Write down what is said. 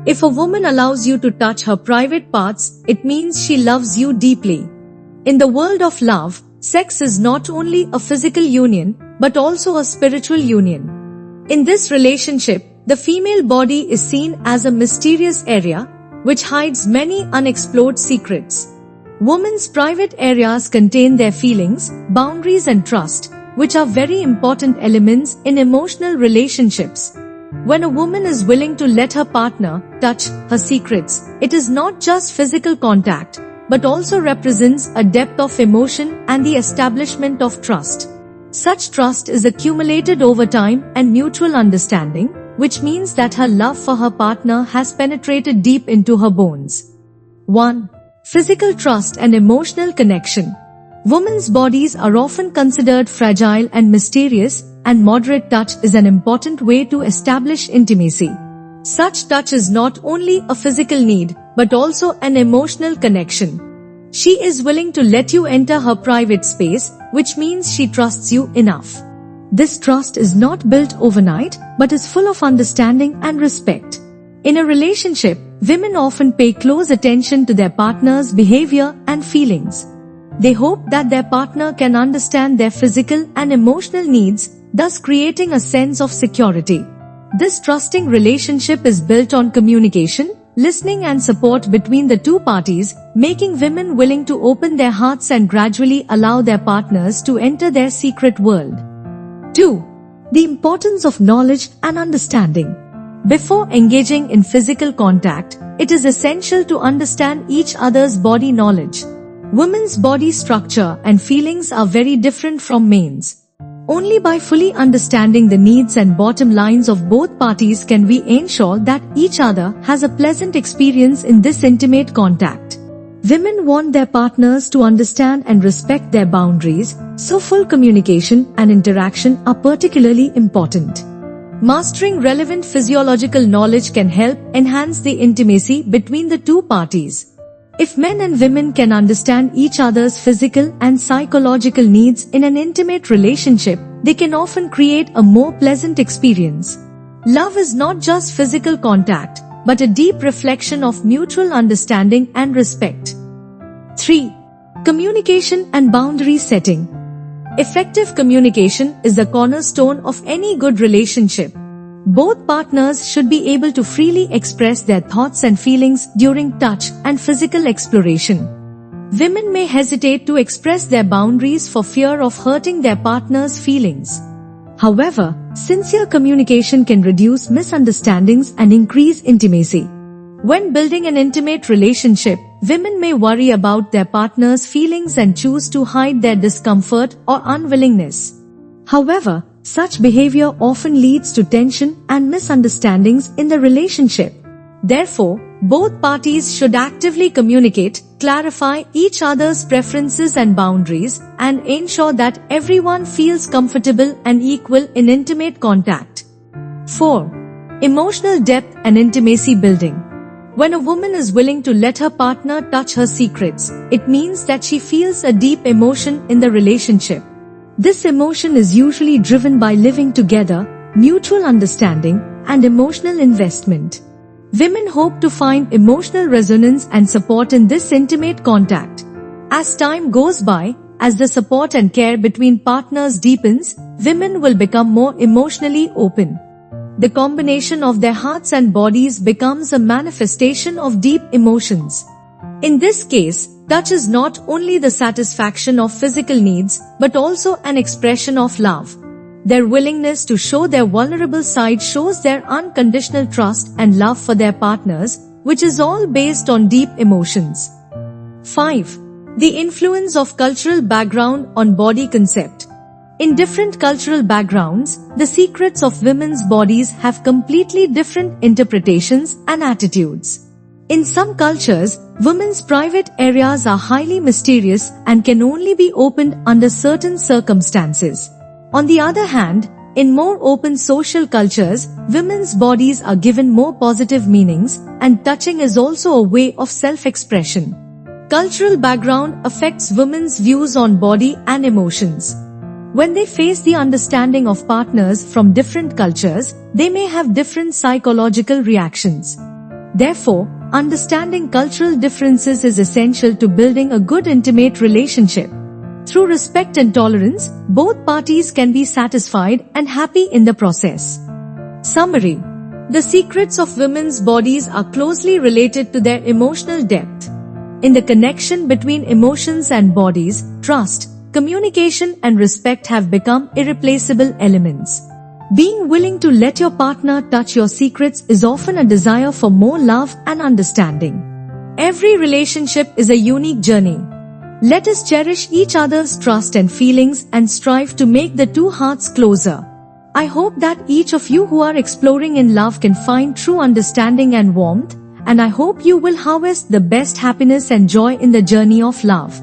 If a woman allows you to touch her private parts, it means she loves you deeply. In the world of love, sex is not only a physical union, but also a spiritual union. In this relationship, the female body is seen as a mysterious area, which hides many unexplored secrets. Women's private areas contain their feelings, boundaries and trust, which are very important elements in emotional relationships. When a woman is willing to let her partner touch her secrets, it is not just physical contact, but also represents a depth of emotion and the establishment of trust. Such trust is accumulated over time and mutual understanding, which means that her love for her partner has penetrated deep into her bones. 1. Physical trust and emotional connection. Women's bodies are often considered fragile and mysterious, and moderate touch is an important way to establish intimacy. Such touch is not only a physical need, but also an emotional connection. She is willing to let you enter her private space, which means she trusts you enough. This trust is not built overnight, but is full of understanding and respect. In a relationship, women often pay close attention to their partner's behavior and feelings. They hope that their partner can understand their physical and emotional needs, thus creating a sense of security. This trusting relationship is built on communication, listening and support between the two parties, making women willing to open their hearts and gradually allow their partners to enter their secret world. 2. The importance of knowledge and understanding. Before engaging in physical contact, it is essential to understand each other's body knowledge. Women's body structure and feelings are very different from men's. Only by fully understanding the needs and bottom lines of both parties can we ensure that each other has a pleasant experience in this intimate contact. Women want their partners to understand and respect their boundaries, so full communication and interaction are particularly important. Mastering relevant physiological knowledge can help enhance the intimacy between the two parties. If men and women can understand each other's physical and psychological needs in an intimate relationship, they can often create a more pleasant experience. Love is not just physical contact, but a deep reflection of mutual understanding and respect. 3. Communication and boundary setting. Effective communication is the cornerstone of any good relationship. Both partners should be able to freely express their thoughts and feelings during touch and physical exploration. Women may hesitate to express their boundaries for fear of hurting their partner's feelings. However, sincere communication can reduce misunderstandings and increase intimacy. When building an intimate relationship, women may worry about their partner's feelings and choose to hide their discomfort or unwillingness. However, such behavior often leads to tension and misunderstandings in the relationship. Therefore, both parties should actively communicate, clarify each other's preferences and boundaries, and ensure that everyone feels comfortable and equal in intimate contact. 4. Emotional depth and intimacy building. When a woman is willing to let her partner touch her secrets, it means that she feels a deep emotion in the relationship. This emotion is usually driven by living together, mutual understanding, and emotional investment. Women hope to find emotional resonance and support in this intimate contact. As time goes by, as the support and care between partners deepens, women will become more emotionally open. The combination of their hearts and bodies becomes a manifestation of deep emotions. In this case, touch is not only the satisfaction of physical needs, but also an expression of love. Their willingness to show their vulnerable side shows their unconditional trust and love for their partners, which is all based on deep emotions. 5. The influence of cultural background on body concept. In different cultural backgrounds, the secrets of women's bodies have completely different interpretations and attitudes. In some cultures, women's private areas are highly mysterious and can only be opened under certain circumstances. On the other hand, in more open social cultures, women's bodies are given more positive meanings, and touching is also a way of self-expression. Cultural background affects women's views on body and emotions. When they face the understanding of partners from different cultures, they may have different psychological reactions. Therefore, understanding cultural differences is essential to building a good intimate relationship. Through respect and tolerance, both parties can be satisfied and happy in the process. Summary. The secrets of women's bodies are closely related to their emotional depth. In the connection between emotions and bodies, trust, communication and respect have become irreplaceable elements. Being willing to let your partner touch your secrets is often a desire for more love and understanding. Every relationship is a unique journey. Let us cherish each other's trust and feelings and strive to make the two hearts closer. I hope that each of you who are exploring in love can find true understanding and warmth, and I hope you will harvest the best happiness and joy in the journey of love.